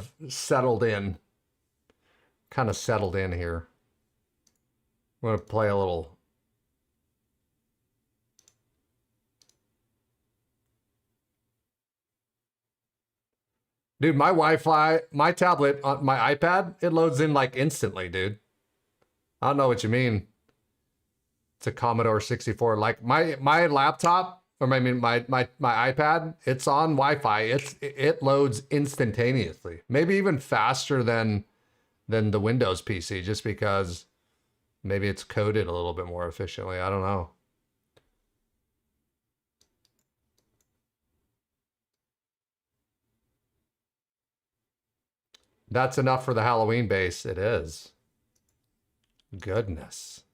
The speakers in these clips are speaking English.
of settled in. Kind of settled in here. I'm going to play a little. Dude, my Wi-Fi, my tablet on my iPad, it loads in like instantly, dude. I don't know what you mean. It's a Commodore 64. Like my laptop, or I mean my iPad, it's on Wi-Fi. It loads instantaneously. Maybe even faster than the Windows PC, just because maybe it's coded a little bit more efficiently. I don't know. That's enough for the Halloween base. It is. Goodness.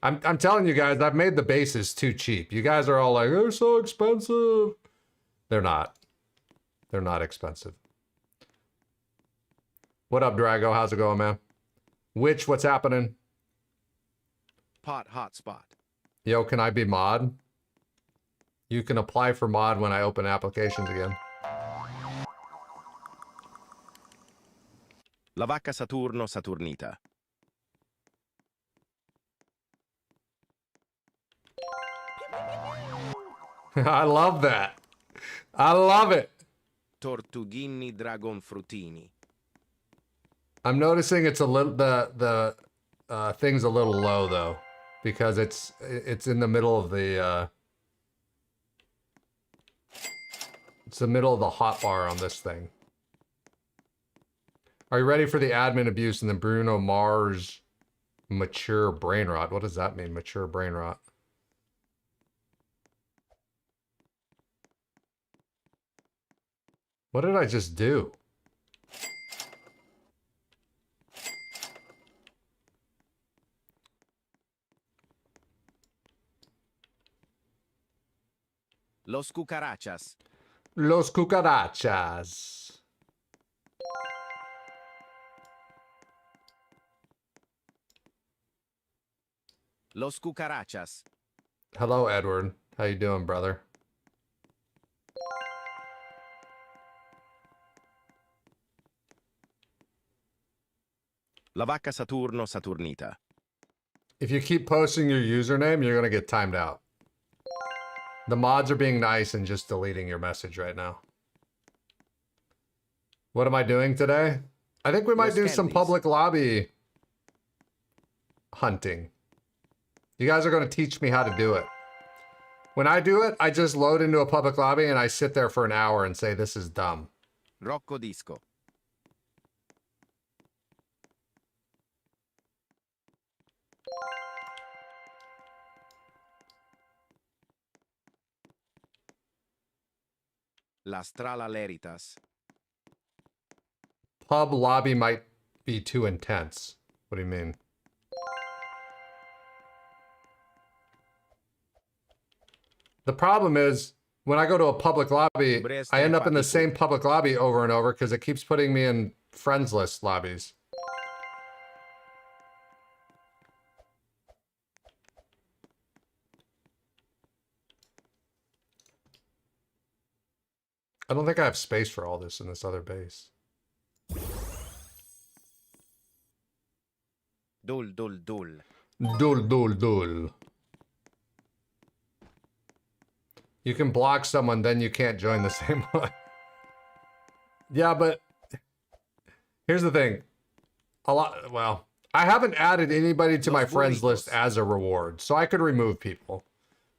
I'm telling you guys, I've made the bases too cheap. You guys are all like, they're so expensive. They're not. They're not expensive. What up, Drago? How's it going, man? What's happening? Pot hotspot. Yo, can I be mod? You can apply for mod when I open applications again. La vacca Saturno Saturnita. I love that. I love it. Tortughini dragon frutini. I'm noticing it's a little the thing's a little low though, because it's in the middle of the it's the middle of the hotbar on this thing. Are you ready for the admin abuse and the Bruno Mars mature brain rot? What does that mean, mature brain rot? What did I just do? Los cucarachas. Los cucarachas. Los cucarachas. Hello, Edward. How you doing, brother? La vacca Saturno Saturnita. If you keep posting your username, you're gonna get timed out. The mods are being nice and just deleting your message right now. What am I doing today? I think we might do some public lobby hunting. You guys are going to teach me how to do it. When I do it, I just load into a public lobby and I sit there for an hour and say, this is dumb. Rocco Disco. La Strala Leritas. Pub lobby might be too intense. What do you mean? The problem is, when I go to a public lobby, I end up in the same public lobby over and over because it keeps putting me in friends list lobbies. I don't think I have space for all this in this other base. Dul, dul, dul. Dul, dul, dul. You can block someone, then you can't join the same one. Yeah, but here's the thing. Well, I haven't added anybody to my friends list as a reward, so I could remove people.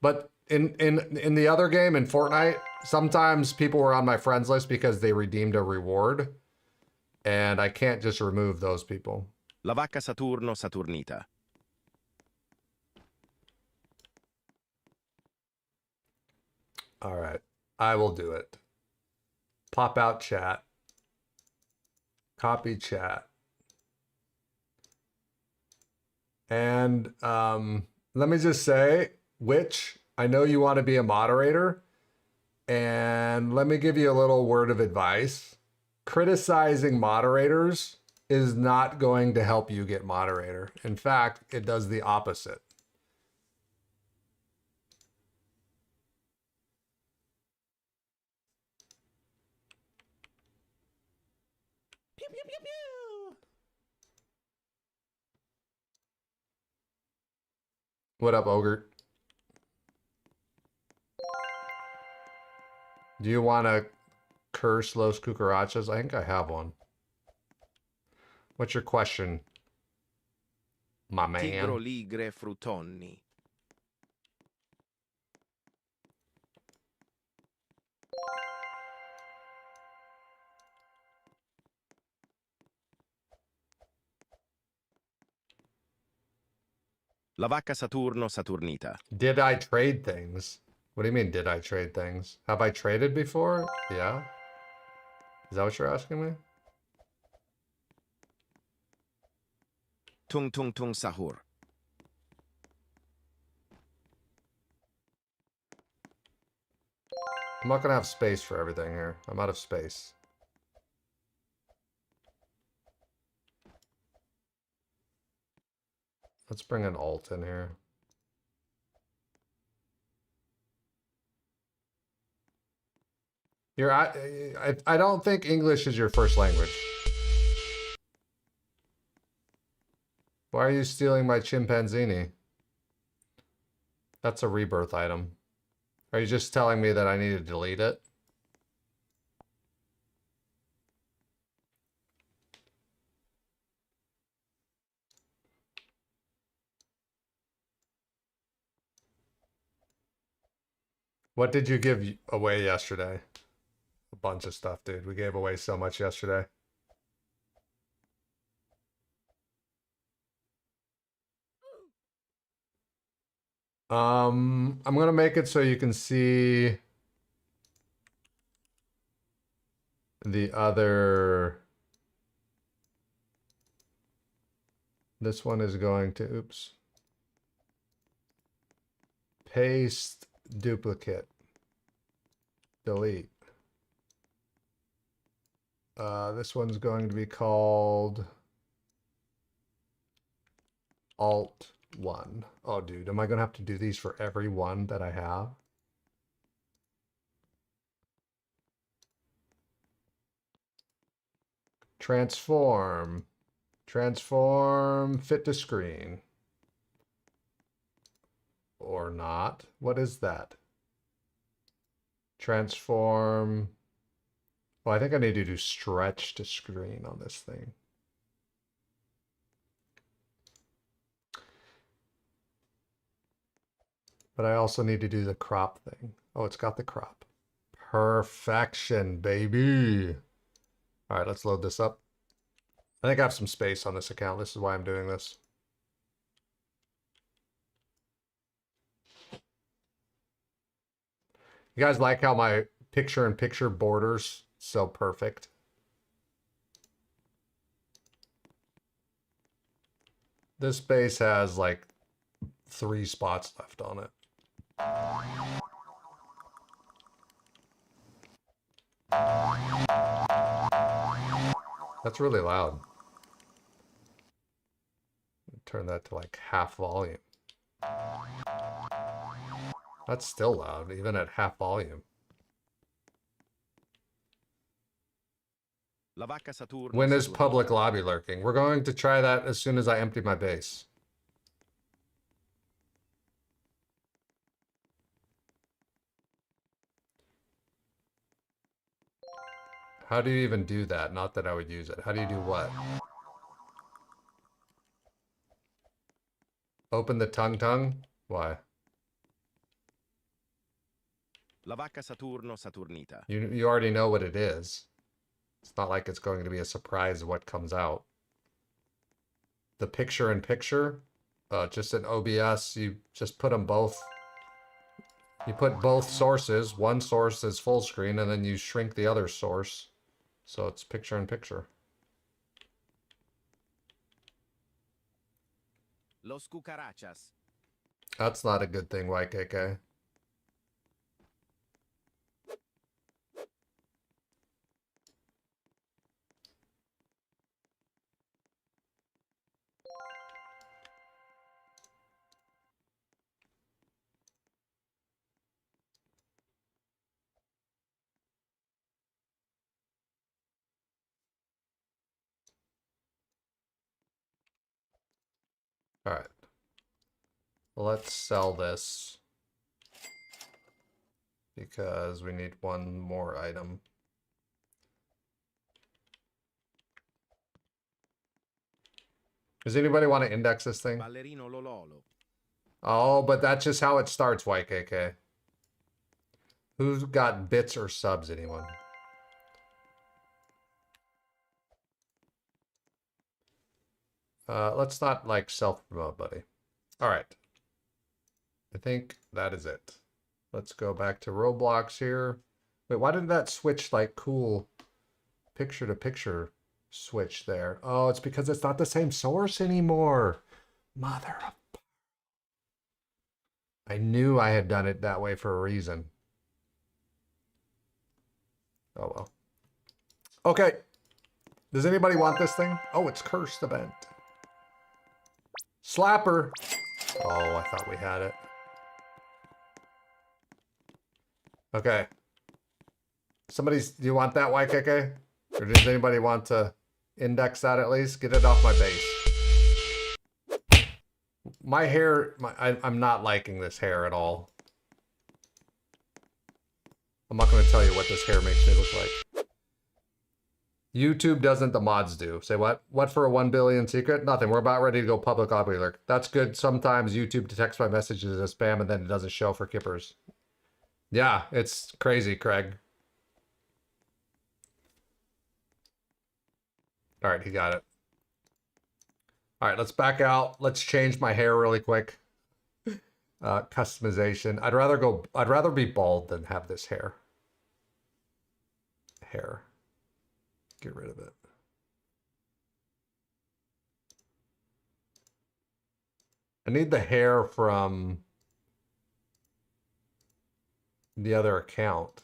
But in the other game, in Fortnite, sometimes people were on my friends list because they redeemed a reward, and I can't just remove those people. La vacca Saturno Saturnita. All right, I will do it. Pop out chat. Copy chat. And let me just say, Witch, I know you want to be a moderator. And let me give you a little word of advice. Criticizing moderators is not going to help you get moderator. In fact, it does the opposite. pew, pew, pew, pew. What up, Ogre? Do you want to curse Los Cucarachas? I think I have one. What's your question, my Tigro man? ligre frutonni. La vacca Saturno Saturnita. Did I trade things? What do you mean, did I trade things? Have I traded before? Yeah. Is that what you're asking me? Tung tung tung sahur. I'm not gonna have space for everything here. I'm out of space. Let's bring an alt in here. I don't think English is your first language. Why are you stealing my chimpanzini? That's a rebirth item. Are you just telling me that I need to delete it? What did you give away yesterday? A bunch of stuff, dude. We gave away so much yesterday. I'm gonna make it so you can see the other. This one is going to, oops. Paste, duplicate, delete. This one's going to be called Alt 1. Oh, dude, am I going to have to do these for every one that I have? Transform. Transform, fit to screen. Or not. What is that? Transform. Well, I think I need to do stretch to screen on this thing. But I also need to do the crop thing. Oh, it's got the crop. Perfection, baby. All right, let's load this up. I think I have some space on this account. This is why I'm doing this. You guys like how my picture-in-picture borders so perfect? This base has like 3 spots left on it. That's really loud. Turn that to like half volume. That's still loud, even at half volume. La vacca Saturno When is Saturnita. public lobby lurking? We're going to try that as soon as I empty my base. How do you even do that? Not that I would use it. How do you do what? Open the tongue? Why? La vacca Saturno Saturnita. You already know what it is. It's not like it's going to be a surprise what comes out. The picture-in-picture, just in OBS, you just put them both. You put both sources. One source is full screen, and then you shrink the other source. So it's picture-in-picture. Los cucarachas. That's not a good thing, YKK. All right. Let's sell this because we need one more item. Does anybody want to index this thing? Ballerino Lololo. Oh, but that's just how it starts, YKK. Who's got bits or subs, anyone? Let's not like self-promote, buddy. All right. I think that is it. Let's go back to Roblox here. Wait, why didn't that switch like cool picture to picture switch there? Oh, it's because it's not the same source anymore. Mother of... I knew I had done it that way for a reason. Oh, well. Okay. Does anybody want this thing? Oh, it's cursed event. Slapper. Oh, I thought we had it. Okay. Do you want that, YKK? Or does anybody want to index that at least? Get it off my base. My hair, I'm not liking this hair at all. I'm not going to tell you what this hair makes me look like. YouTube doesn't, the mods do. Say what? What for a 1 billion secret? Nothing. We're about ready to go public lobby alert. That's good. Sometimes YouTube detects my messages as spam and then it doesn't show for kippers. Yeah, it's crazy, Craig. All right, he got it. All right, let's back out. Let's change my hair really quick. Customization. I'd rather be bald than have this hair. Get rid of it. I need the hair from the other account.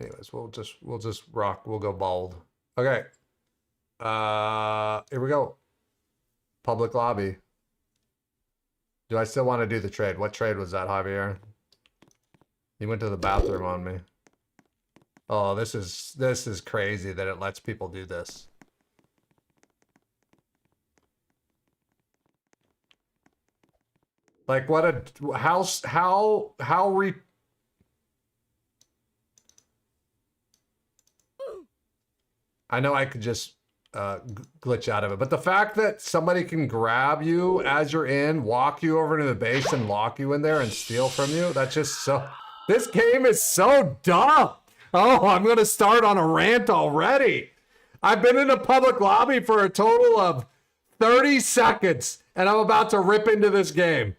Anyways, we'll just rock. We'll go bald. Okay. Here we go. Public lobby. Do I still want to do the trade? What trade was that, Javier? You went to the bathroom on me. Oh, this is crazy that it lets people do this. Like what a I know I could just glitch out of it, but the fact that somebody can grab you as you're in, walk you over to the base and lock you in there and steal from you, that's just so... This game is so dumb! Oh, I'm gonna start on a rant already! I've been in a public lobby for a total of 30 seconds, and I'm about to rip into this game.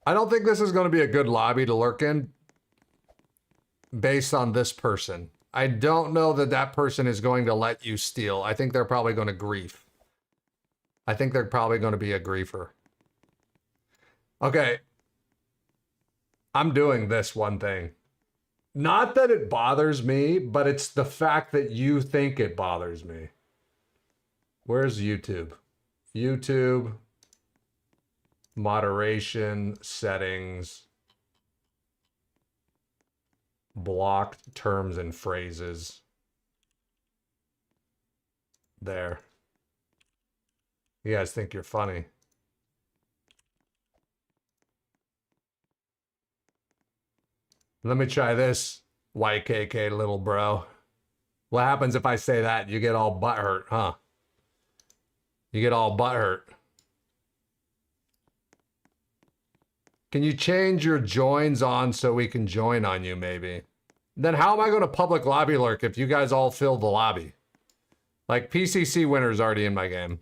I don't think this is going to be a good lobby to lurk in based on this person. I don't know that that person is going to let you steal. I think they're probably going to grief. I think they're probably going to be a griefer. Okay. I'm doing this one thing. Not that it bothers me, but it's the fact that you think it bothers me. Where's YouTube? YouTube. Moderation, settings, blocked terms and phrases. There. You guys think you're funny. Let me try this, YKK little bro. What happens if I say that? You get all butthurt, huh? You get all butthurt. Can you change your joins on so we can join on you, maybe? Then how am I going to public lobby lurk if you guys all fill the lobby? Like, PCC winner's already in my game.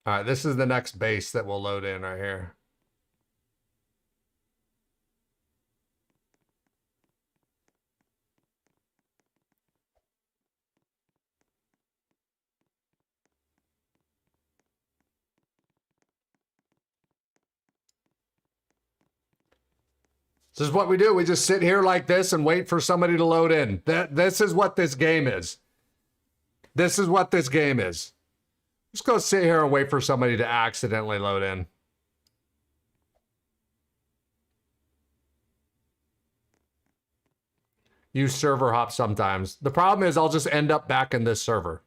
All right, this is the next base that we'll load in right here. This is what we do. We just sit here like this and wait for somebody to load in. This is what this game is. This is what this game is. Just go sit here and wait for somebody to accidentally load in. Use server hop sometimes. The problem is I'll just end up back in this server.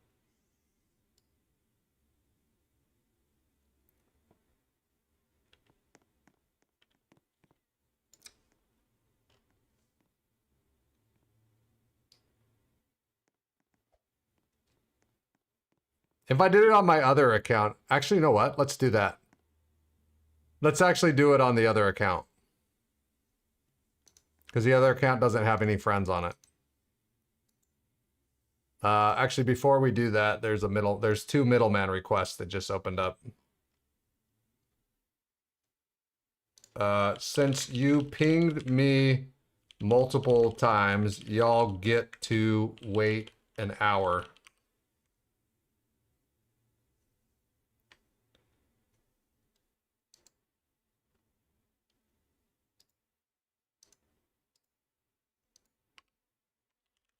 If I did it on my other account, actually, you know what? Let's do that. Let's actually do it on the other account. Because the other account doesn't have any friends on it. Actually, before we do that, there's two middleman requests that just opened up. Since you pinged me multiple times, y'all get to wait an hour.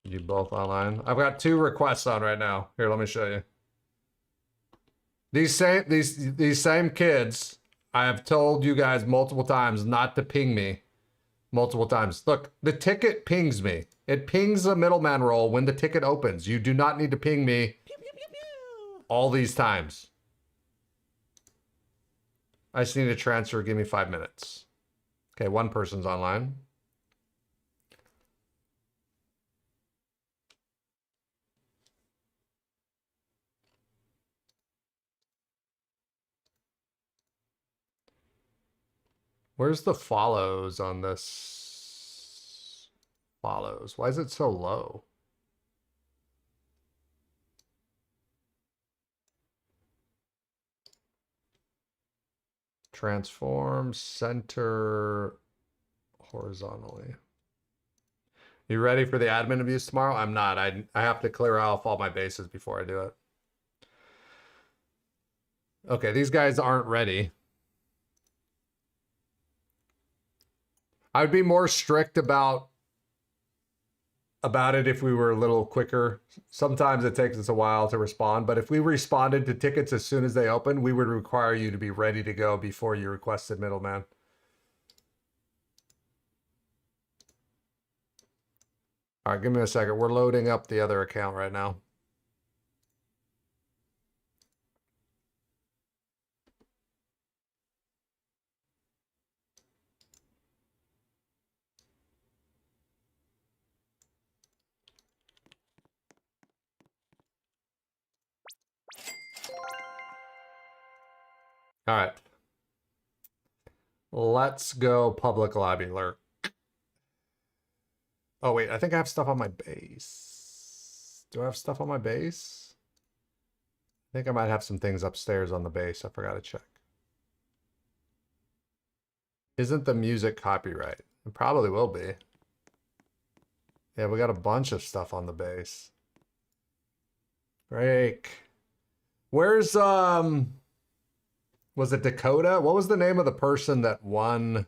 You both online? I've got two requests on right now. Here, let me show you. These same kids, I have told you guys multiple times not to ping me multiple times. Look, the ticket pings me. It pings the middleman role when the ticket opens. You do not need to ping me all these times. I just need a transfer. Give me 5 minutes. Okay, one person's online. Where's the follows on this? Follows. Why is it so low? Transform, center, horizontally. You ready for the admin abuse tomorrow? I'm not. I have to clear off all my bases before I do it. Okay, these guys aren't ready. I would be more strict about it if we were a little quicker. Sometimes it takes us a while to respond, but if we responded to tickets as soon as they open, we would require you to be ready to go before you requested middleman. All right, give me a second. We're loading up the other account right now. All right. Let's go public lobby lurk. Oh, wait, I think I have stuff on my base. Do I have stuff on my base? I think I might have some things upstairs on the base. I forgot to check. Isn't the music copyright? It probably will be. Yeah, we got a bunch of stuff on the base. Break. Where's, was it Dakota? What was the name of the person that won?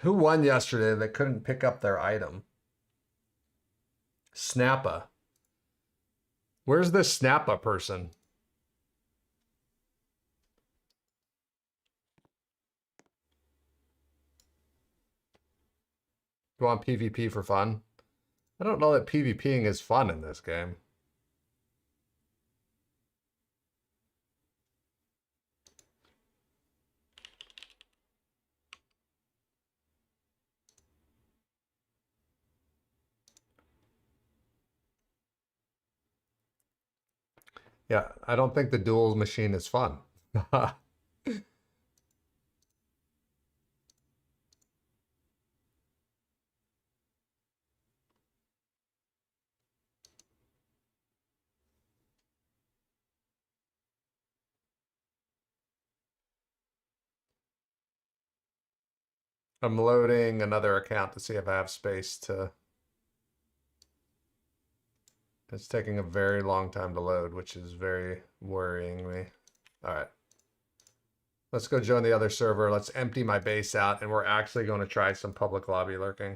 Who won yesterday that couldn't pick up their item? Snappa. Where's this Snappa person? You want PvP for fun? I don't know that PvPing is fun in this game. Yeah, I don't think the dual machine is fun. I'm loading another account to see if I have space to... It's taking a very long time to load, which is very worrying me. All right. Let's go join the other server. Let's empty my base out, and we're actually going to try some public lobby lurking.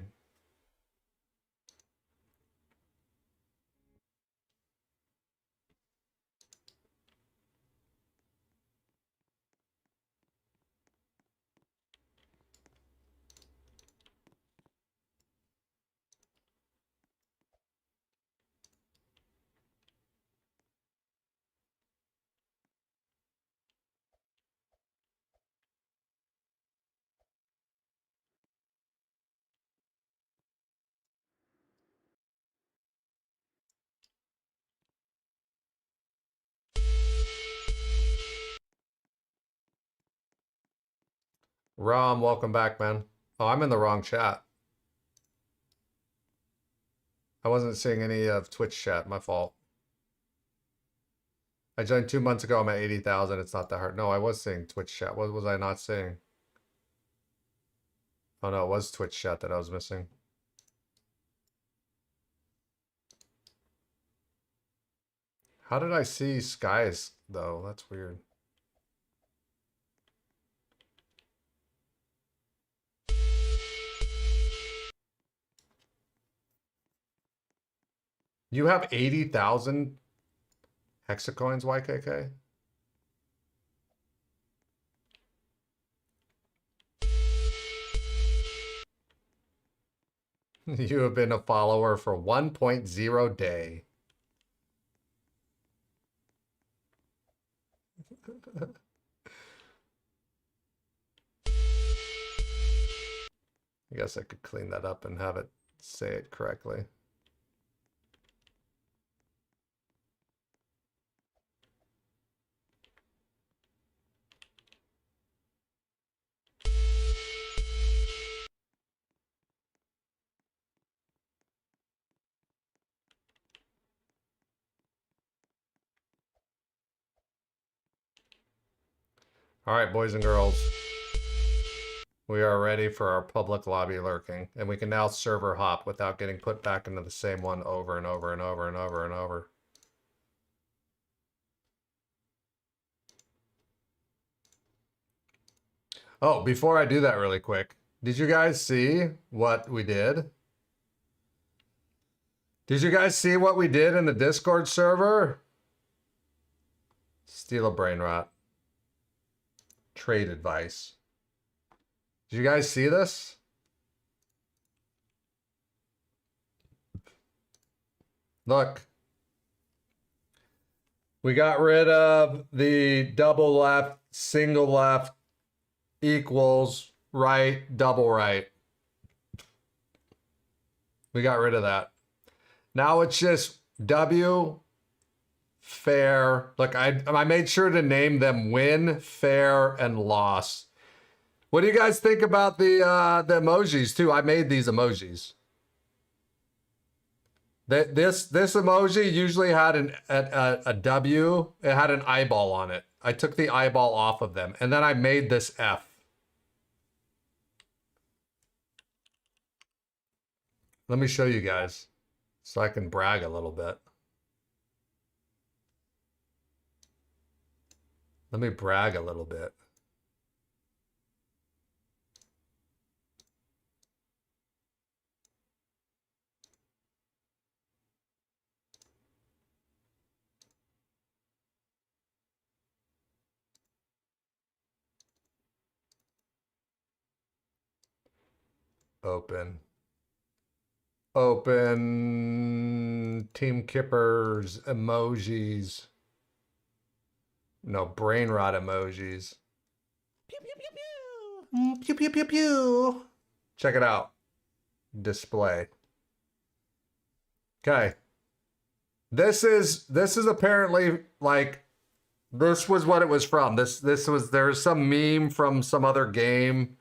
Rom, welcome back, man. Oh, I'm in the wrong chat. I wasn't seeing any of Twitch chat. My fault. I joined 2 months ago. I'm at 80,000. It's not that hard. No, I was seeing Twitch chat. What was I not seeing? Oh, no, it was Twitch chat that I was missing. How did I see skies, though? That's weird. You have 80,000 hexacoins, YKK? You have been a follower for 1.0 day. I guess I could clean that up and have it say it correctly. All right, boys and girls. We are ready for our public lobby lurking, and we can now server hop without getting put back into the same one over and over and over and over and over. Oh, before I do that really quick, did you guys see what we did? Did you guys see what we did in the Discord server? Steal a Brainrot. Trade advice. Did you guys see this? Look. We got rid of the double left, single left, equals, right, double right. We got rid of that. Now it's just W, fair. Look, I made sure to name them win, fair, and loss. What do you guys think about the emojis too? I made these emojis. This emoji usually had a W. It had an eyeball on it. I took the eyeball off of them, and then I made this F. Let me show you guys so I can brag a little bit. Let me brag a little bit. Open. Open. Team Kippers emojis. No, Brainrot emojis. Pew, pew, pew, pew. Pew, pew, pew, pew. Check it out. Display. Okay. This is apparently like, this was what it was from. There's some meme from some other game,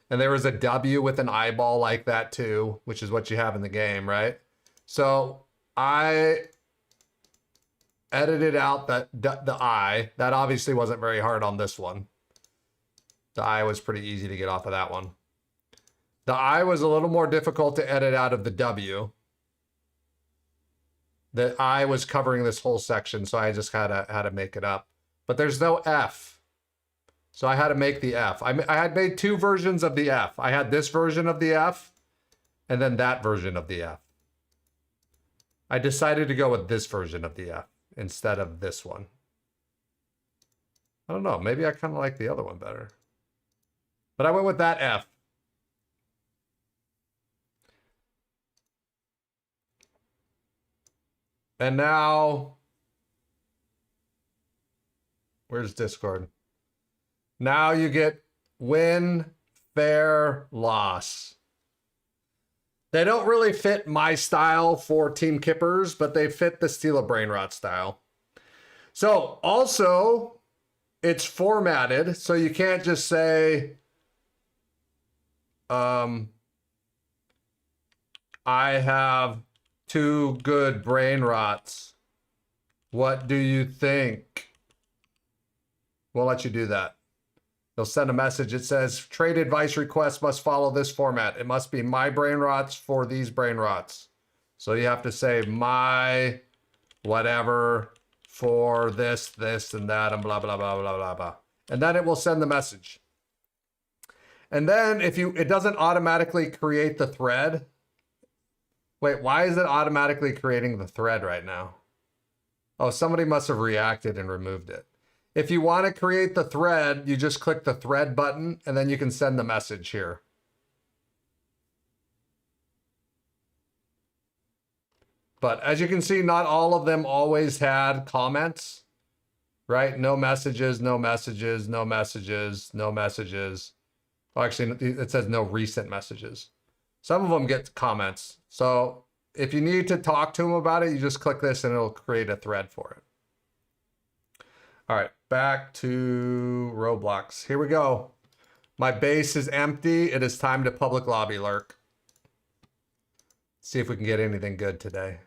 and there was a W with an eyeball like that too, which is what you have in the game, right? So I edited out the eye. That obviously wasn't very hard on this one. The eye was pretty easy to get off of that one. The eye was a little more difficult to edit out of the W. The eye was covering this whole section, so I just had to make it up. But there's no F. So I had to make the F. I had made two versions of the F. I had this version of the F and then that version of the F. I decided to go with this version of the F instead of this one. I don't know. Maybe I kind of like the other one better. But I went with that F. And now, where's Discord? Now you get win, fair, loss. They don't really fit my style for Team Kippers, but they fit the Steal a Brainrot style. So also, it's formatted, so you can't just say, I have 2 good Brainrots. What do you think? We'll let you do that. They'll send a message. It says, trade advice requests must follow this format. It must be my Brainrots for these Brainrots. So you have to say my whatever for this, this, and that, and blah, blah, blah, blah, blah, blah. And then it will send the message. And then if it doesn't automatically create the thread. Wait, why is it automatically creating the thread right now? Oh, somebody must have reacted and removed it. If you want to create the thread, you just click the thread button and then you can send the message here. But as you can see, not all of them always had comments, right? No messages, no messages, no messages, no messages. Oh, actually, it says no recent messages. Some of them get comments. So if you need to talk to them about it, you just click this and it'll create a thread for it. All right, back to Roblox. Here we go. My base is empty. It is time to public lobby lurk. See if we can get anything good today.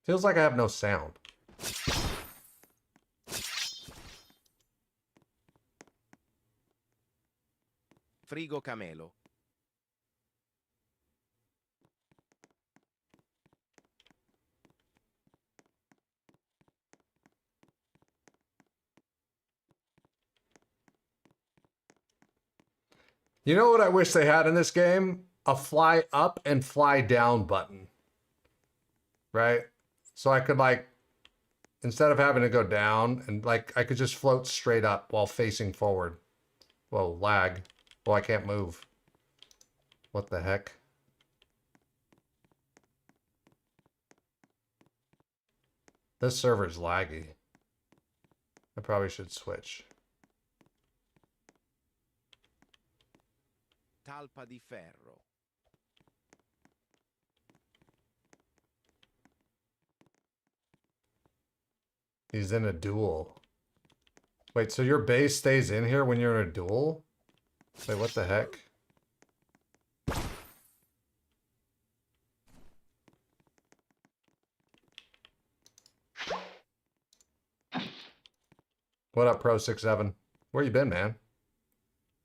Feels like I have no sound. Frigo Camelo. You know what I wish they had in this game? A fly up and fly down button. Right? So I could like, instead of having to go down and like, I could just float straight up while facing forward. Whoa, lag. Oh, I can't move. What the heck? This server's laggy. I probably should switch. Talpa di ferro. He's in a duel. Wait, so your base stays in here when you're in a duel? Wait, what the heck? What up, Pro67? Where you been, man?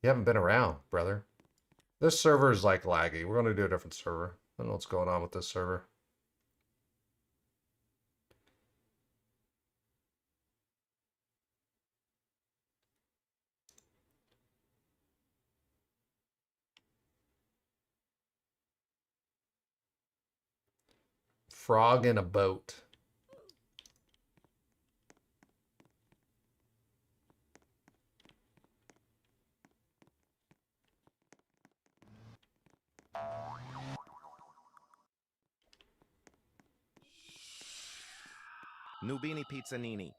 You haven't been around, brother. This server is like laggy. We're going to do a different server. I don't know what's going on with this server. Frog in a boat. Nubini Pizzanini.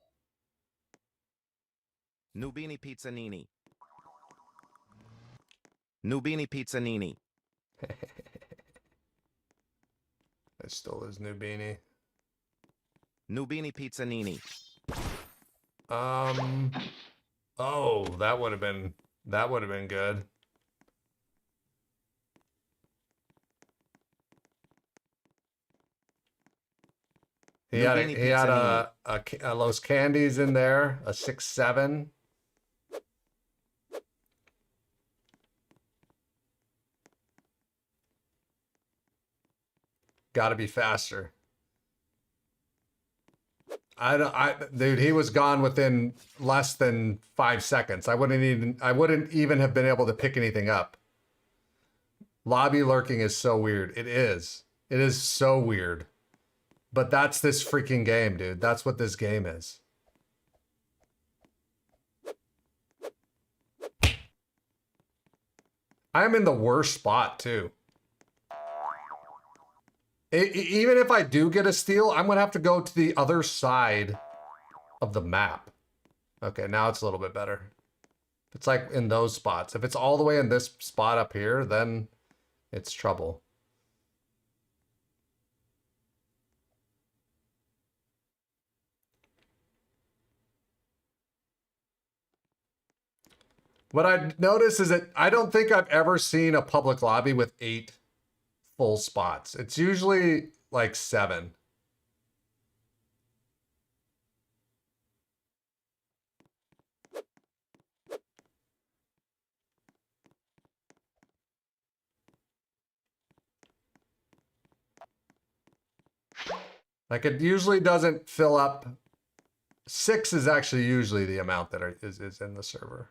Nubini Pizzanini. Nubini Pizzanini. I stole his new beanie. Nubini Pizzanini. Oh, that would have been good. He had Nubini he had Pizzanini. a Los Candies in there, a 6-7. Got to be faster. Dude, he was gone within less than 5 seconds. I wouldn't even have been able to pick anything up. Lobby lurking is so weird. It is. It is so weird. But that's this freaking game, dude. That's what this game is. I'm in the worst spot, too. Even if I do get a steal, I'm going to have to go to the other side of the map. Okay, now it's a little bit better. It's like in those spots. If it's all the way in this spot up here, then it's trouble. What I notice is that I don't think I've ever seen a public lobby with 8 full spots. It's usually like 7. Like it usually doesn't fill up. 6 is actually usually the amount that is in the server.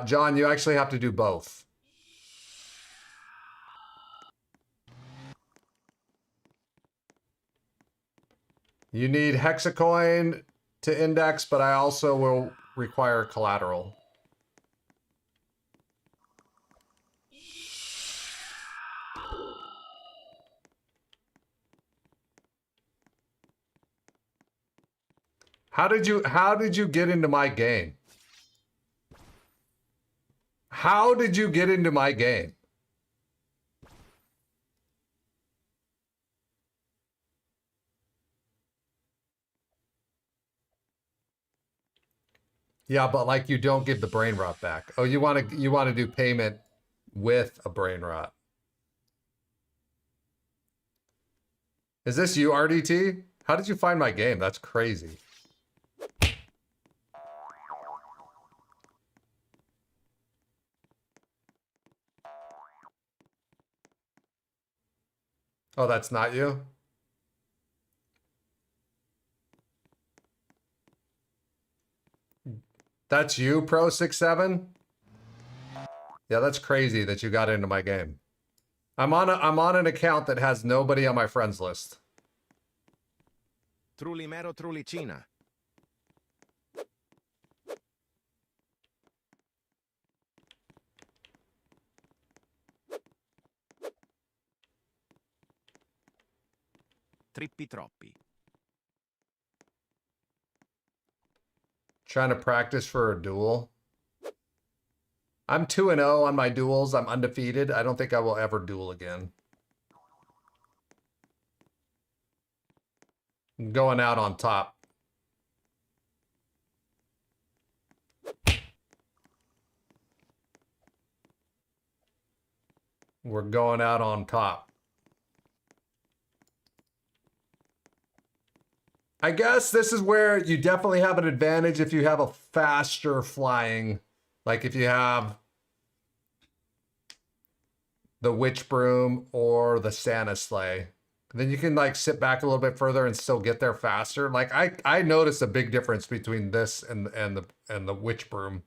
John, you actually have to do both. You need hexacoin to index, but I also will require collateral. How did you get into my game? How did you get into my game? Yeah, but like you don't give the brain rot back. Oh, you want to do payment with a brain rot. Is this you, RDT? How did you find my game? That's crazy. Oh, that's not you? That's you, Pro67? Yeah, that's crazy that you got into my game. I'm on an account that has nobody on my friends list. Trulimero Trulicina. Trippi troppi. Trying to practice for a duel. I'm 2-0 on my duels. I'm undefeated. I don't think I will ever duel again. I'm going out on top. We're going out on top. I guess this is where you definitely have an advantage if you have a faster flying, like if you have the witch broom or the Santa sleigh. Then you can like sit back a little bit further and still get there faster. Like I noticed a big difference between this and the witch broom.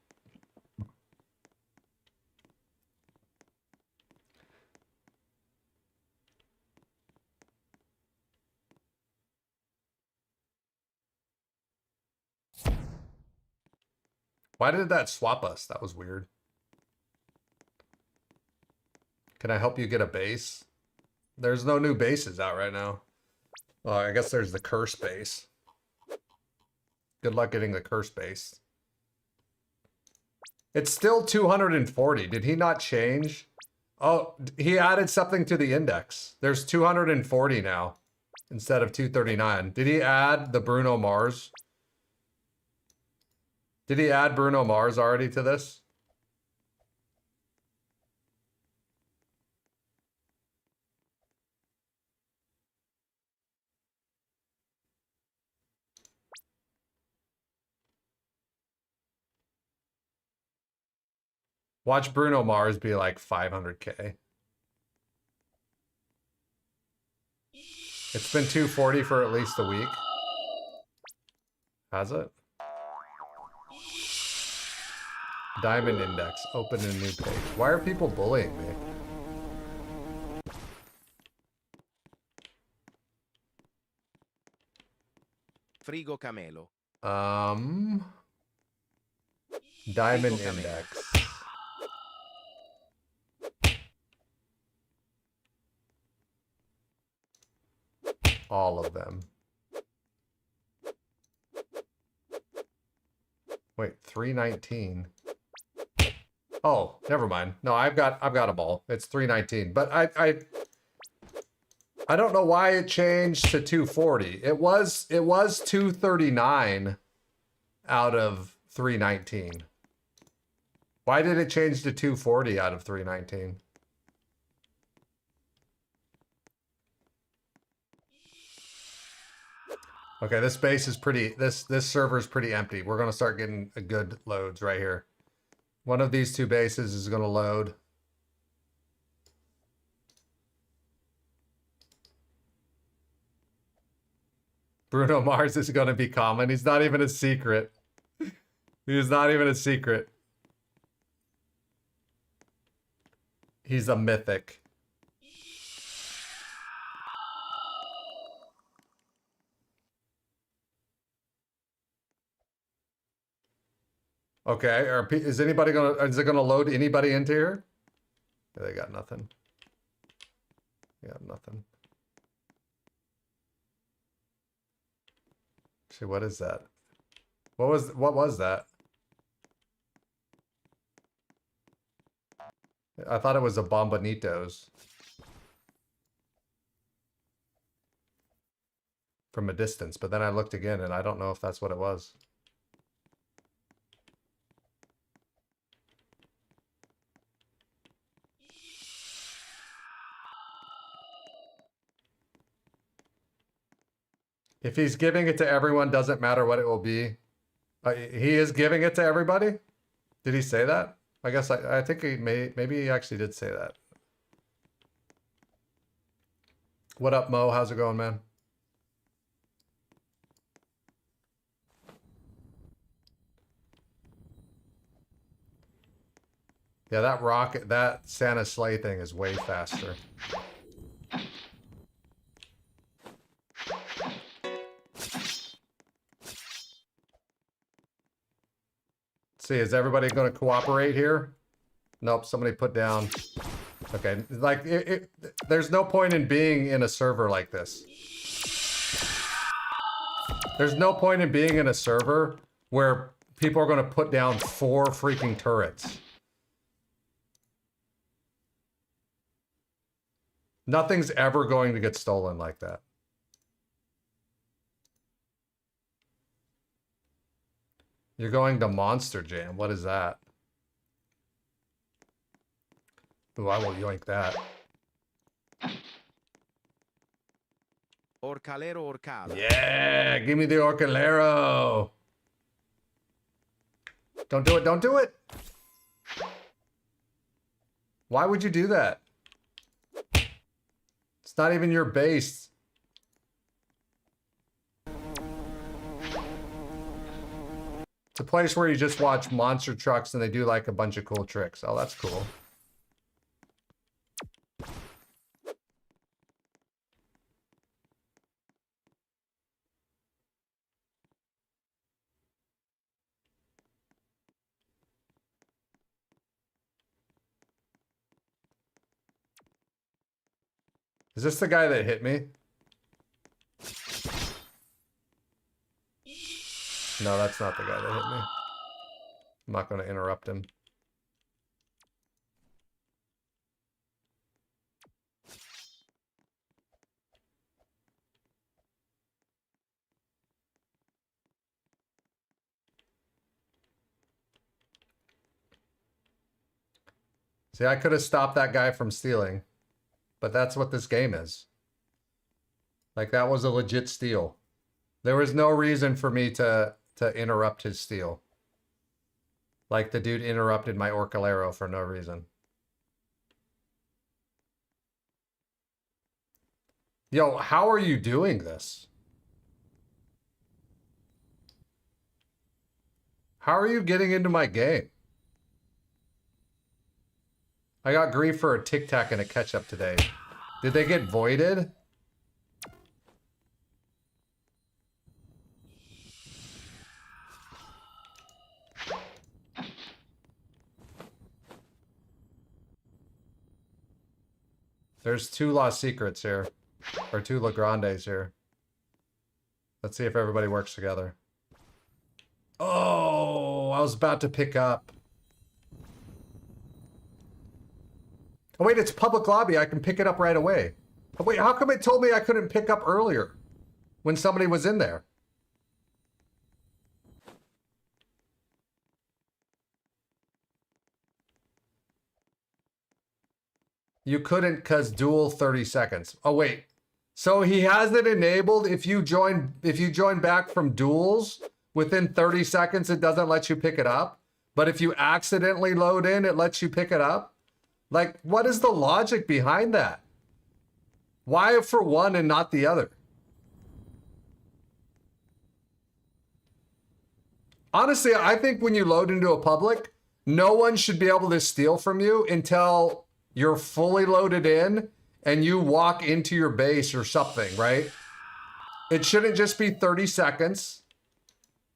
Why did that swap us? That was weird. Can I help you get a base? There's no new bases out right now. Well, I guess there's the curse base. Good luck getting the curse base. It's still 240. Did he not change? Oh, he added something to the index. There's 240 now instead of 239. Did he add the Bruno Mars? Did he add Bruno Mars already to this? Watch Bruno Mars be like 500K. It's been 240 for at least a week. Has it? Diamond Index. Open a new page. Why are people bullying me? Frigo Camelo. Diamond Frigo Camelo. Index. All of them. Wait, 319. Oh, never mind. No, I've got them all. It's 319. But I don't know why it changed to 240. It was 239 out of 319. Why did it change to 240 out of 319? Okay, this base is pretty, this server is pretty empty. We're gonna start getting good loads right here. One of these two bases is gonna load. Bruno Mars is gonna be common. He's not even a secret. He's not even a secret. He's a mythic. Okay, is it gonna load anybody into here? Yeah, they got nothing. Yeah, nothing. Actually, what is that? What was that? I thought it was a Bombanitos. From a distance, but then I looked again and I don't know if that's what it was. If he's giving it to everyone, doesn't matter what it will be. He is giving it to everybody? Did he say that? I guess I think maybe he actually did say that. What up, Mo? How's it going, man? Yeah, that Santa sleigh thing is way faster. See, is everybody going to cooperate here? Nope, somebody put down. Okay, like, there's no point in being in a server like this. There's no point in being in a server where people are going to put down 4 freaking turrets. Nothing's ever going to get stolen like that. You're going to Monster Jam. What is that? Ooh, I will yoink that. Orcalero Orcala. Yeah, give me the Orcalero. Don't do it, don't do it. Why would you do that? It's not even your base. It's a place where you just watch monster trucks and they do like a bunch of cool tricks. Oh, that's cool. Is this the guy that hit me? No, that's not the guy that hit me. I'm not going to interrupt him. See, I could have stopped that guy from stealing, but that's what this game is. Like, that was a legit steal. There was no reason for me to interrupt his steal. Like the dude interrupted my Orcalero for no reason. Yo, how are you doing this? How are you getting into my game? I got grief for a Tic Tac and a ketchup today. Did they get voided? There's 2 Lost Secrets here. Or 2 Legrandes here. Let's see if everybody works together. Oh, I was about to pick up. Oh, wait, it's public lobby. I can pick it up right away. Oh, wait, how come it told me I couldn't pick up earlier when somebody was in there? You couldn't because dual 30 seconds. Oh, wait. So he has it enabled. If you join back from duels within 30 seconds, it doesn't let you pick it up. But if you accidentally load in, it lets you pick it up. Like, what is the logic behind that? Why for one and not the other? Honestly, I think when you load into a public, no one should be able to steal from you until you're fully loaded in and you walk into your base or something, right? It shouldn't just be 30 seconds.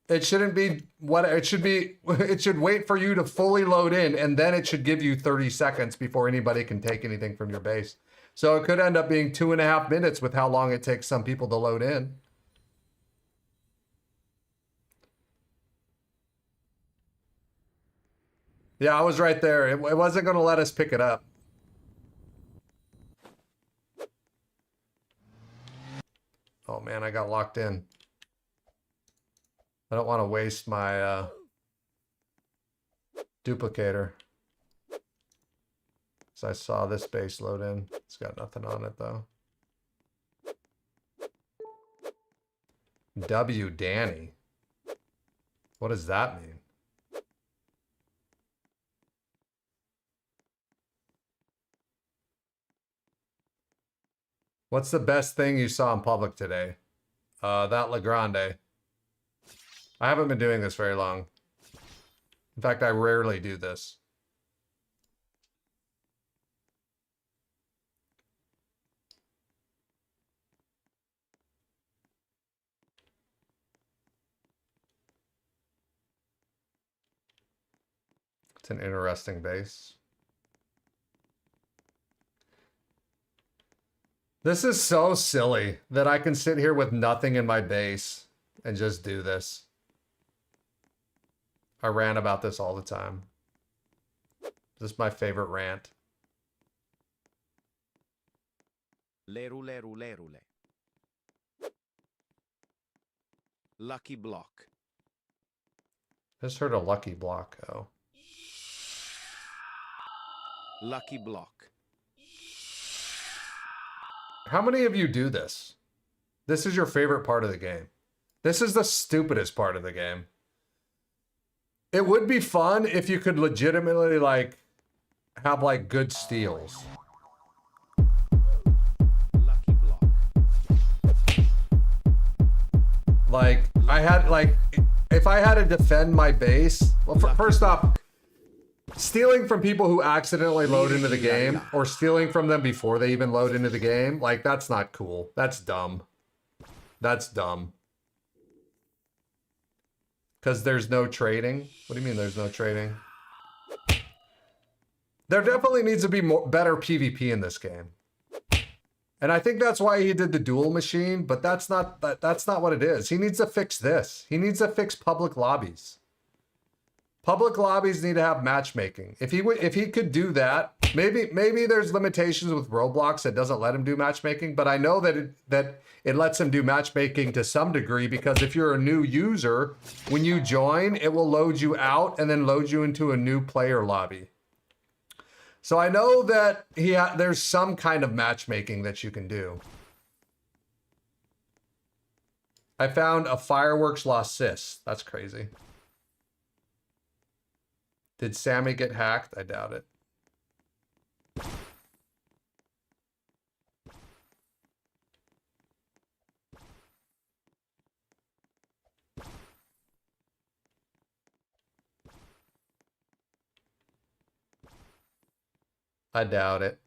It shouldn't be what it should be. It should wait for you to fully load in and then it should give you 30 seconds before anybody can take anything from your base. So it could end up being 2.5 minutes with how long it takes some people to load in. Yeah, I was right there. It wasn't going to let us pick it up. Oh man, I got locked in. I don't want to waste my duplicator. So I saw this base load in. It's got nothing on it though. W Danny. What does that mean? What's the best thing you saw in public today? That Legrande. I haven't been doing this very long. In fact, I rarely do this. It's an interesting base. This is so silly that I can sit here with nothing in my base and just do this. I rant about this all the time. This is my favorite rant. Lerule. Lucky block. I just heard a lucky block, oh. Lucky block. How many of you do this? This is your favorite part of the game. This is the stupidest part of the game. It would be fun if you could legitimately, like, have, like, good steals. Lucky block. Like, I had, like, if I had to defend my base... Well, first off, stealing from people who accidentally load into the game, or stealing from them before they even load into the game, like, that's not cool. That's dumb. That's dumb. Because there's no trading? What do you mean there's no trading? There definitely needs to be better PvP in this game. And I think that's why he did the duel machine, but that's not what it is. He needs to fix this. He needs to fix public lobbies. Public lobbies need to have matchmaking. If he could do that, maybe there's limitations with Roblox that doesn't let him do matchmaking, but I know that it lets him do matchmaking to some degree, because if you're a new user, when you join, it will load you out and then load you into a new player lobby. So I know that there's some kind of matchmaking that you can do. I found a fireworks lost sis. That's crazy. Did Sammy get hacked? I doubt it. I doubt it.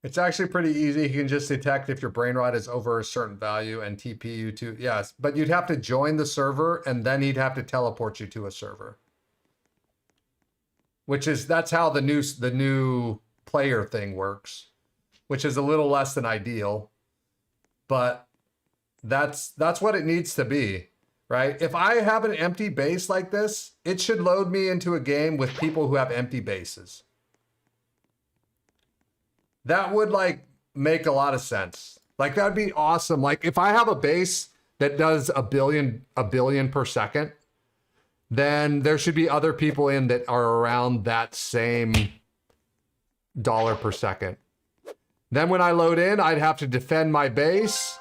It's actually pretty easy. You can just detect if your Brainrot is over a certain value and TP you to, yes, but you'd have to join the server and then he'd have to teleport you to a server. That's how the new player thing works, which is a little less than ideal, but that's what it needs to be, right? If I have an empty base like this, it should load me into a game with people who have empty bases. That would like make a lot of sense. Like that'd be awesome. Like if I have a base that does a billion per second, then there should be other people in that are around that same dollar per second. Then when I load in, I'd have to defend my base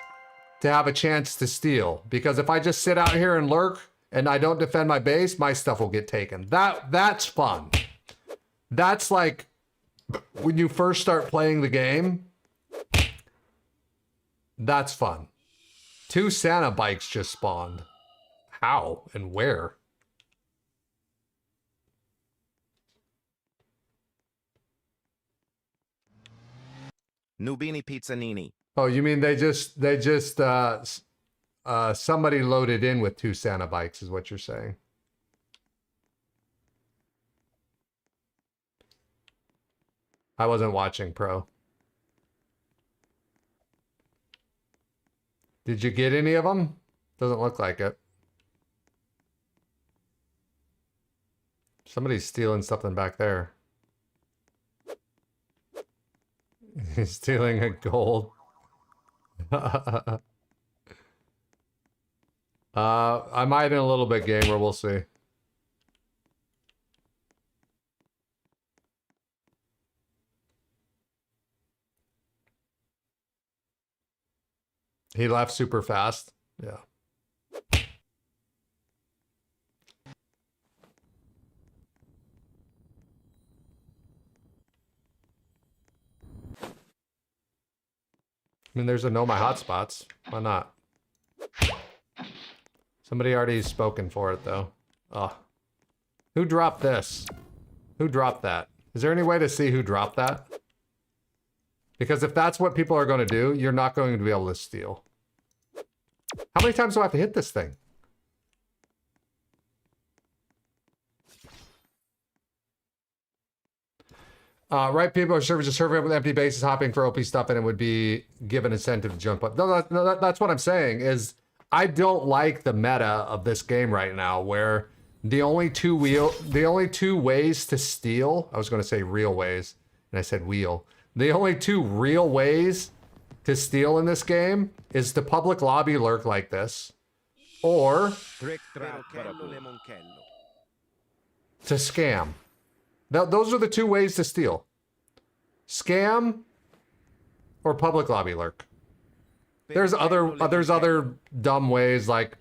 to have a chance to steal. Because if I just sit out here and lurk and I don't defend my base, my stuff will get taken. That's fun. That's like when you first start playing the game, that's fun. 2 Santa bikes just spawned. How and where? Nubini Pizzanini. Oh, you mean they just somebody loaded in with 2 Santa bikes is what you're saying. I wasn't watching, Pro. Did you get any of them? Doesn't look like it. Somebody's stealing something back there. He's stealing a gold. I might in a little bit, gamer. We'll see. He left super fast. Yeah. I mean, there's a know my hotspots. Why not? Somebody already spoken for it, though. Oh. Who dropped this? Who dropped that? Is there any way to see who dropped that? Because if that's what people are going to do, you're not going to be able to steal. How many times do I have to hit this thing? Right, people are just serving up with empty bases, hopping for OP stuff, and it would be given incentive to jump up. No, that's what I'm saying is I don't like the meta of this game right now, where the only two ways to steal. I was going to say real ways, and I said wheel. The only 2 real ways to steal in this game is to public lobby lurk like this, or to scam. Those are the 2 ways to steal. Scam or public lobby lurk. There's other dumb ways like,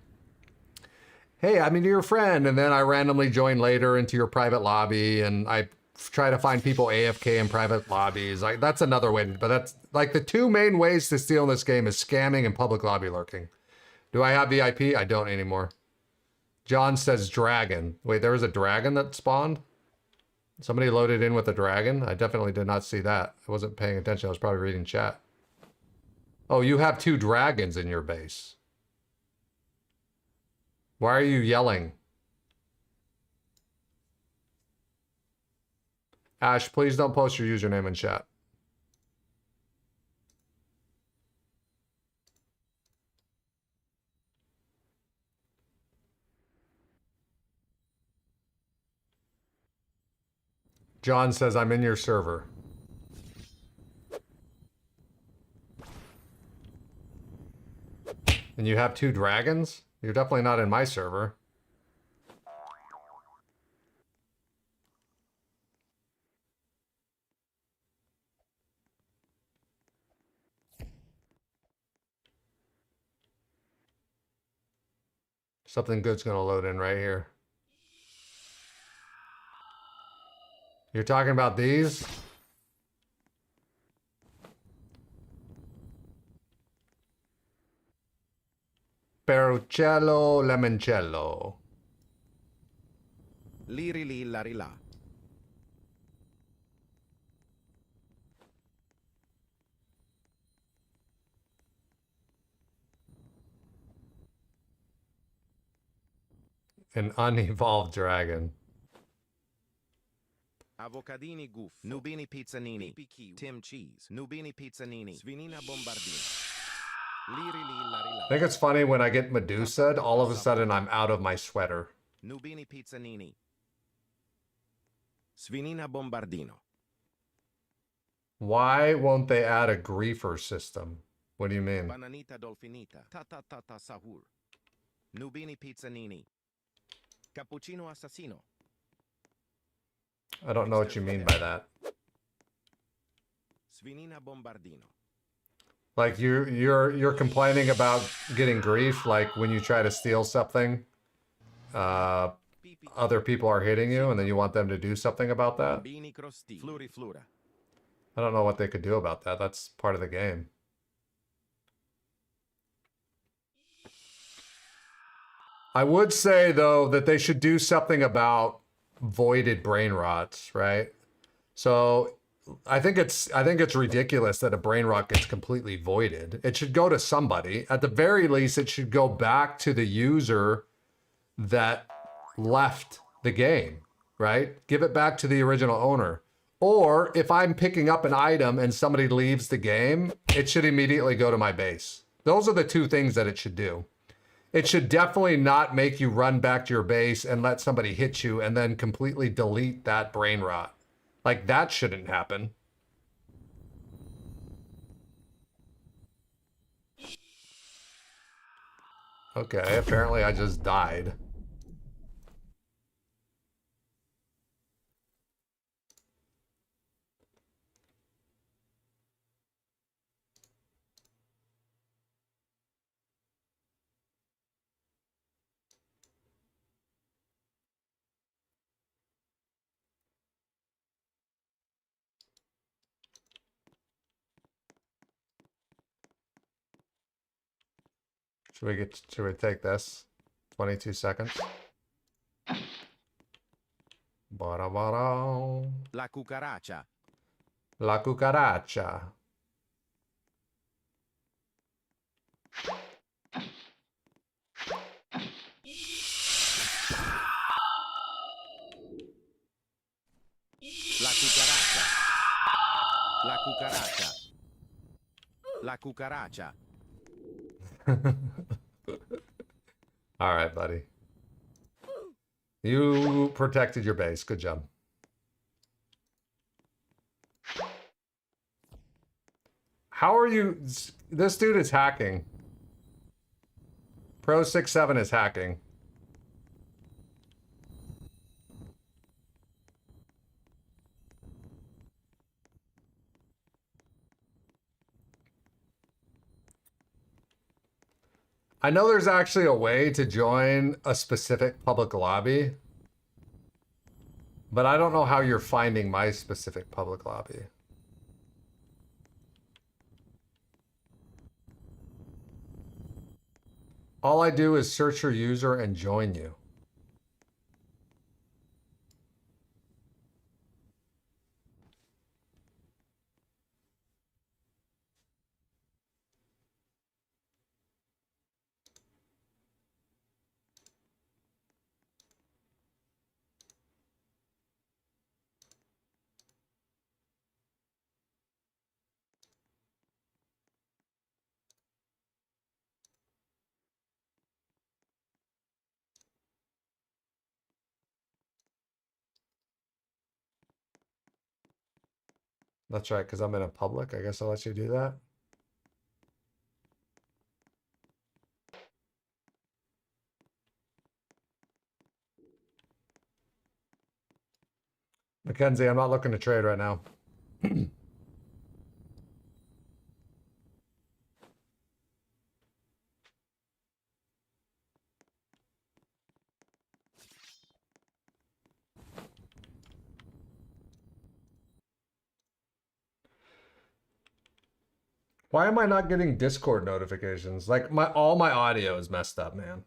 hey, I'm your friend, and then I randomly join later into your private lobby, and I try to find people AFK in private lobbies. Like that's another way, but that's like the 2 main ways to steal in this game is scamming and public lobby lurking. Do I have VIP? I don't anymore. John says dragon. Wait, there was a dragon that spawned? Somebody loaded in with a dragon? I definitely did not see that. I wasn't paying attention. I was probably reading chat. Oh, you have 2 dragons in your base. Why are you yelling? Ash, please don't post your username in chat. John says, I'm in your server. And you have 2 dragons? You're definitely not in my server. Something good's gonna load in right here. You're talking about these? Perucello, limoncello. Liri li lari la. An unevolved dragon. Avocadini guffo. Nubini pizzanini. Tim cheese. Nubini pizzanini. Svinina bombardino. Liri li lari I la. think it's funny when I get Medusa'd, all of a sudden I'm out of my sweater. Nubini pizzanini. Svinina bombardino. Why won't they add a griefer system? What do you mean? Bananita dolfinita. Ta ta ta ta sahur. Nubini pizzanini. Cappuccino assassino. I don't know what you mean by that. Svinina bombardino. Like you're complaining about getting grief, like when you try to steal something, other people are hitting you and then you want them to do something about that? Bini crosti. Fluri flura. I don't know what they could do about that. That's part of the game. I would say though that they should do something about voided brain rots, right? So I think it's ridiculous that a brain rot gets completely voided. It should go to somebody. At the very least, it should go back to the user that left the game, right? Give it back to the original owner. Or if I'm picking up an item and somebody leaves the game, it should immediately go to my base. Those are the two things that it should do. It should definitely not make you run back to your base and let somebody hit you and then completely delete that brain rot. Like, that shouldn't happen. Okay, apparently I just died. Should we take this? 22 seconds. Ba-da-ba-da. La cucaracha. La cucaracha. La cucaracha. La cucaracha. La cucaracha. All right, buddy. You protected your base. Good job. How are you? This dude is hacking. Pro67 is hacking. I know there's actually a way to join a specific public lobby, but I don't know how you're finding my specific public lobby. All I do is search your user and join you. That's right, because I'm in a public. I guess I'll let you do that. Mackenzie, I'm not looking to trade right now. Why am I not getting Discord notifications? Like all my audio is messed up, man.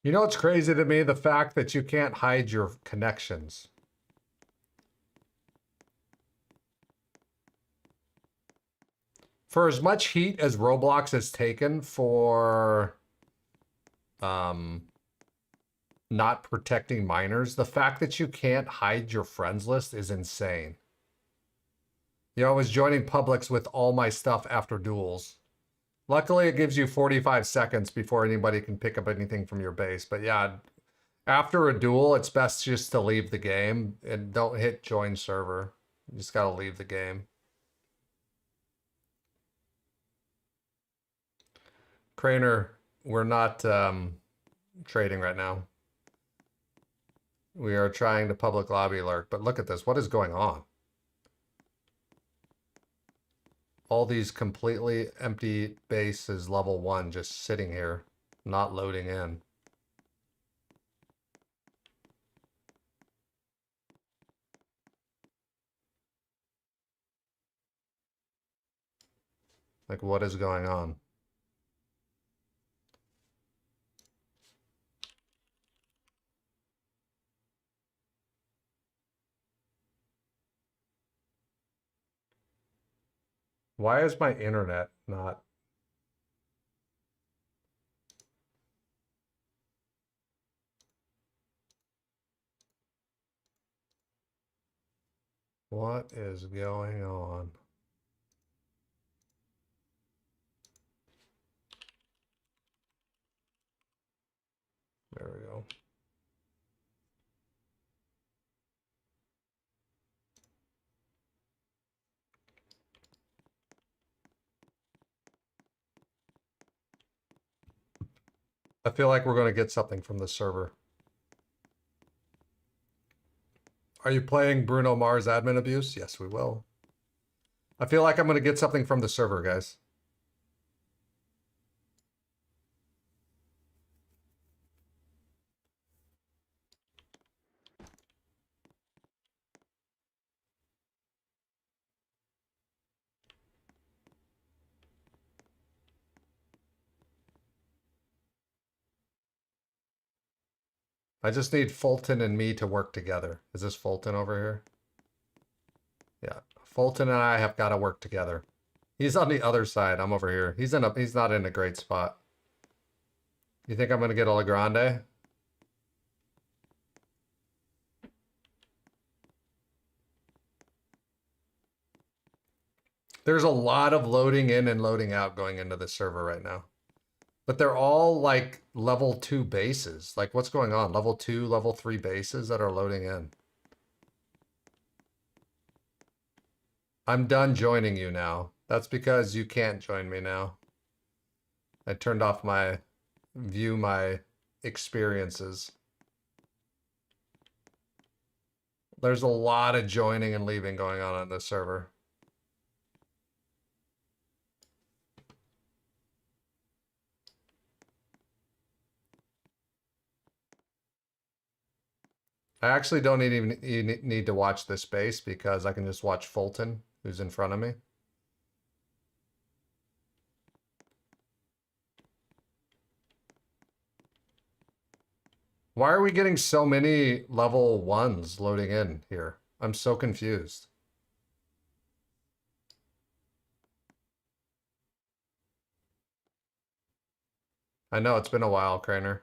You know what's crazy to me? The fact that you can't hide your connections. For as much heat as Roblox has taken for not protecting minors, the fact that you can't hide your friends list is insane. You know, I was joining Publix with all my stuff after duels. Luckily, it gives you 45 seconds before anybody can pick up anything from your base. But yeah, after a duel, it's best just to leave the game and don't hit join server. You just gotta leave the game. Craner, we're not trading right now. We are trying to public lobby lurk, but look at this. What is going on? All these completely empty bases level 1 just sitting here, not loading in. Like, what is going on? Why is my internet not? What is going on? There we go. I feel like we're going to get something from the server. Are you playing Bruno Mars admin abuse? Yes, we will. I feel like I'm going to get something from the server, guys. I just need Fulton and me to work together. Is this Fulton over here? Yeah. Fulton and I have got to work together. He's on the other side. I'm over here. He's not in a great spot. You think I'm going to get a La Grande? There's a lot of loading in and loading out going into the server right now. But they're all like level 2 bases. Like, what's going on? Level 2, level 3 bases that are loading in. I'm done joining you now. That's because you can't join me now. I turned off my view my experiences. There's a lot of joining and leaving going on this server. I actually don't even need to watch this space because I can just watch Fulton, who's in front of me. Why are we getting so many level 1s loading in here? I'm so confused. I know it's been a while, Craner.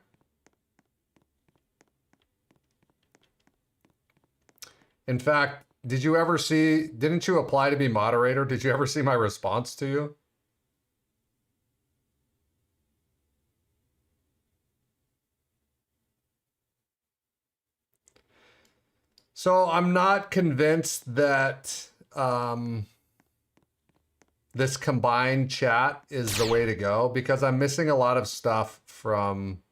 In fact, did you ever see, didn't you apply to be moderator? Did you ever see my response to you? So I'm not convinced that this combined chat is the way to go because I'm missing a lot of stuff from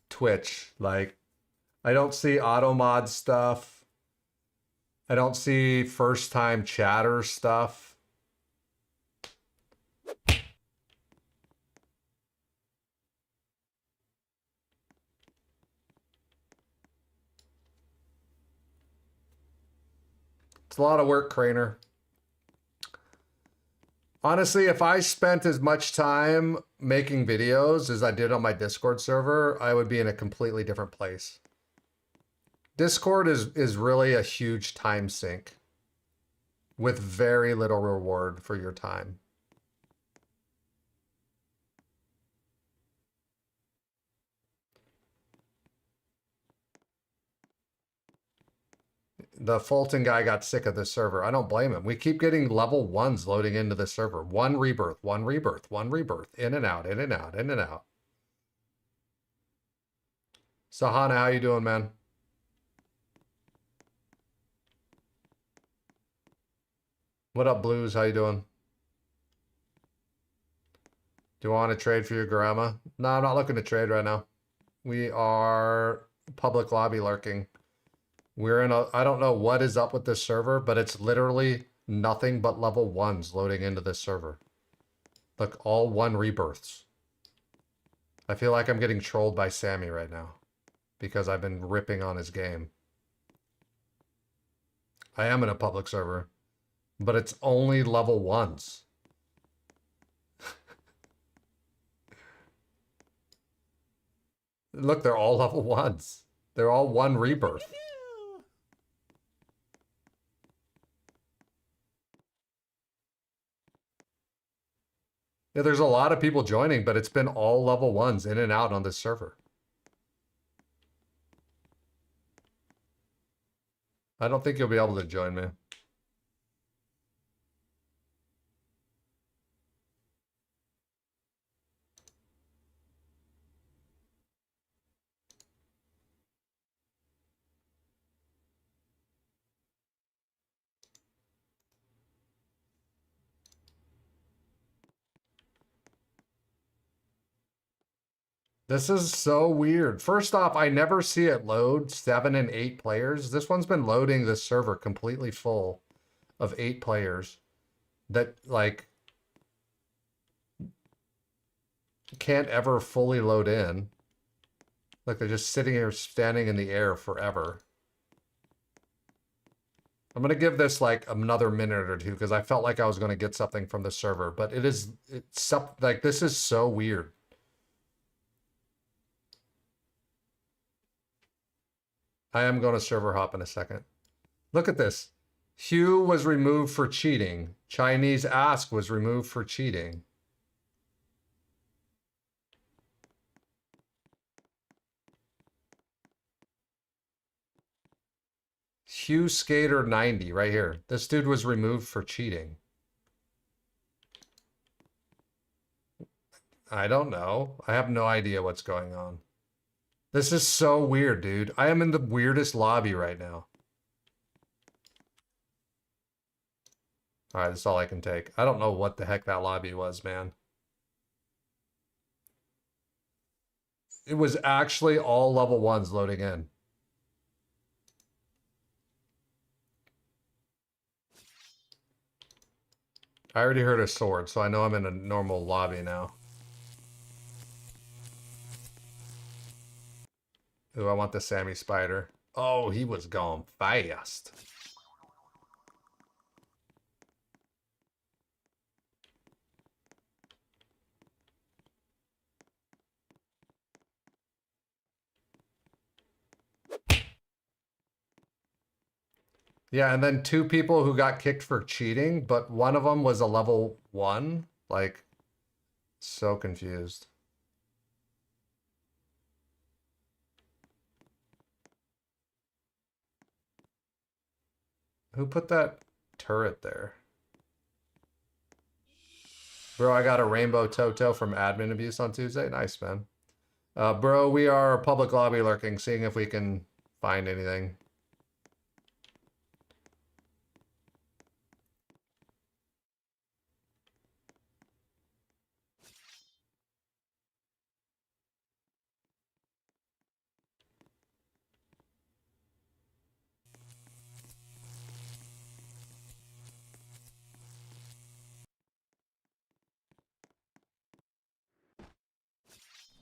Twitch. Like, I don't see auto mod stuff. I don't see first time chatter stuff. It's a lot of work, Craner. Honestly, if I spent as much time making videos as I did on my Discord server, I would be in a completely different place. Discord is really a huge time sink with very little reward for your time. The Fulton guy got sick of this server. I don't blame him. We keep getting level 1s loading into the server. One rebirth, one rebirth, one rebirth. In and out, in and out, in and out. Sahana, how you doing, man? What up, Blues? How you doing? Do you want to trade for your grandma? No, I'm not looking to trade right now. We are public lobby lurking. We're in a, I don't know what is up with this server, but it's literally nothing but level 1s loading into this server. Look, all 1 rebirths. I feel like I'm getting trolled by Sammy right now because I've been ripping on his game. I am in a public server, but it's only level 1s. Look, they're all level 1s. They're all 1 rebirth. Yeah, there's a lot of people joining, but it's been all level 1s in and out on this server. I don't think you'll be able to join me. This is so weird. First off, I never see it load 7 and 8 players. This one's been loading this server completely full of 8 players that, like, can't ever fully load in. Like, they're just sitting here standing in the air forever. I'm going to give this, like, another minute or two because I felt like I was going to get something from the server. But it's like, this is so weird. I am going to server hop in a second. Look at this. Hugh was removed for cheating. Chinese Ask was removed for cheating. Hugh Skater 90 right here. This dude was removed for cheating. I don't know. I have no idea what's going on. This is so weird, dude. I am in the weirdest lobby right now. All right, that's all I can take. I don't know what the heck that lobby was, man. It was actually all level 1s loading in. I already heard a sword, so I know I'm in a normal lobby now. Ooh, I want the Sammy Spider. Oh, he was gone fast. Yeah, and then 2 people who got kicked for cheating, but one of them was a level 1. Like, so confused. Who put that turret there? Bro, I got a rainbow Toto from admin abuse on Tuesday. Nice, man. Bro, we are public lobby lurking, seeing if we can find anything.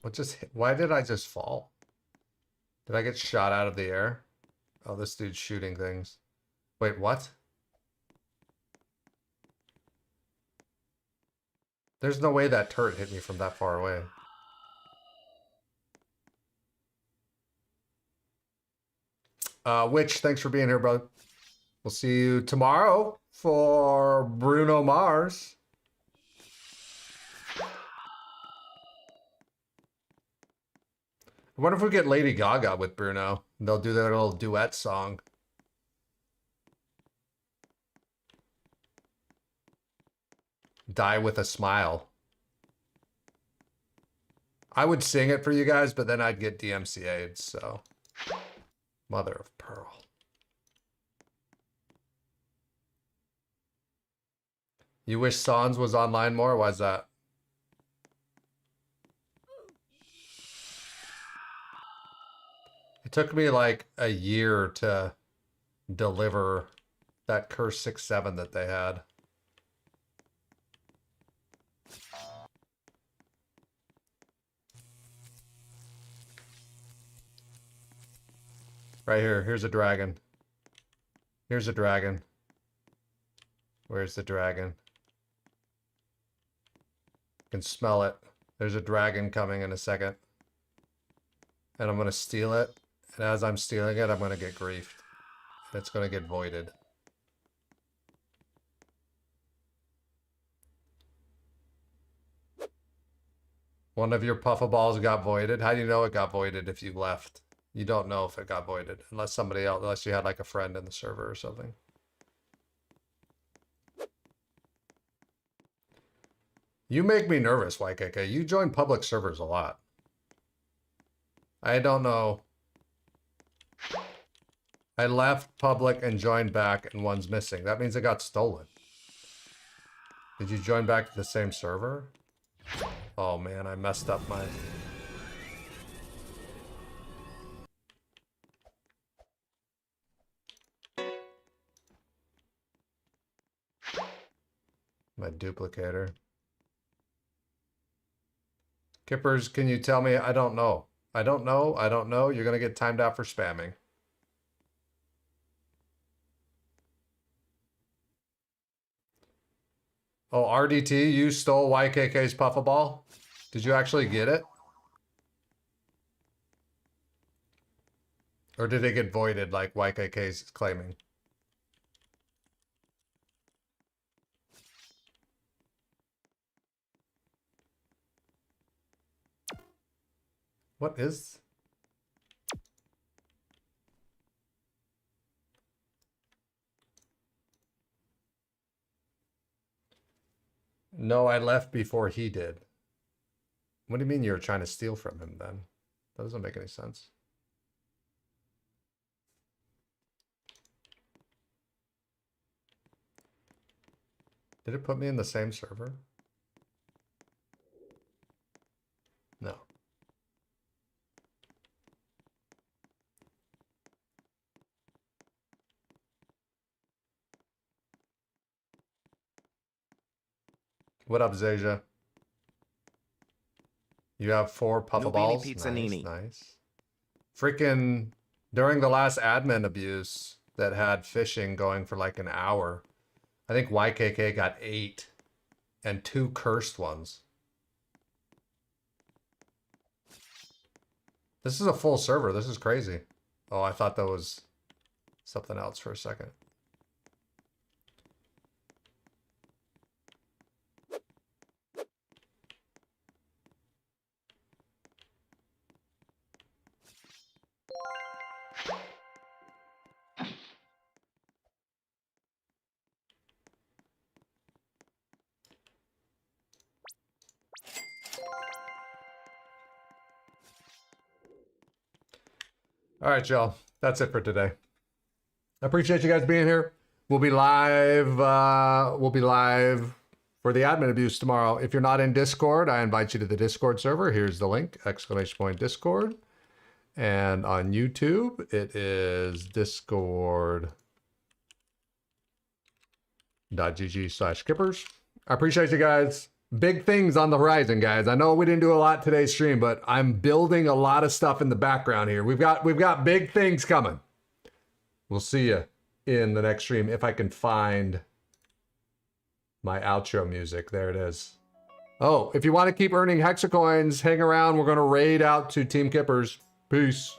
What just hit? Why did I just fall? Did I get shot out of the air? Oh, this dude's shooting things. Wait, what? There's no way that turret hit me from that far away. Witch, thanks for being here, bro. We'll see you tomorrow for Bruno Mars. I wonder if we get Lady Gaga with Bruno. They'll do their little duet song. Die with a Smile. I would sing it for you guys, but then I'd get DMCA'd, so. Mother of pearl. You wish Sans was online more? Why's that? It took me like a year to deliver that Curse 6-7 that they had. Right here. Here's a dragon. Here's a dragon. Where's the dragon? I can smell it. There's a dragon coming in a second. And I'm going to steal it. And as I'm stealing it, I'm going to get griefed. It's going to get voided. One of your puffaballs got voided. How do you know it got voided if you left? You don't know if it got voided. Unless somebody else, unless you had like a friend in the server or something. You make me nervous, YKK. You join public servers a lot. I don't know. I left public and joined back and one's missing. That means it got stolen. Did you join back to the same server? Oh man, I messed up my... my duplicator. KIPPERZ, can you tell me? I don't know. I don't know. I don't know. You're going to get timed out for spamming. Oh, RDT, you stole YKK's puffaball? Did you actually get it? Or did it get voided like YKK's claiming? What is... No, I left before he did. What do you mean you're trying to steal from him then? That doesn't make any sense. Did it put me in the same server? No. What up, Zaja? You have 4 puffaballs. Pizza Nice, Nini. nice. Freaking during the last admin abuse that had fishing going for like an hour, I think YKK got 8 and 2 cursed ones. This is a full server. This is crazy. Oh, I thought that was something else for a second. All right, y'all. That's it for today. I appreciate you guys being here. We'll be live. We'll be live for the admin abuse tomorrow. If you're not in Discord, I invite you to the Discord server. Here's the link, !Discord. And on YouTube, it is discord.gg/kippers. I appreciate you guys. Big things on the horizon, guys. I know we didn't do a lot today's stream, but I'm building a lot of stuff in the background here. We've got big things coming. We'll see you in the next stream if I can find my outro music. There it is. Oh, if you want to keep earning hexacoins, hang around. We're going to raid out to Team Kippers. Peace.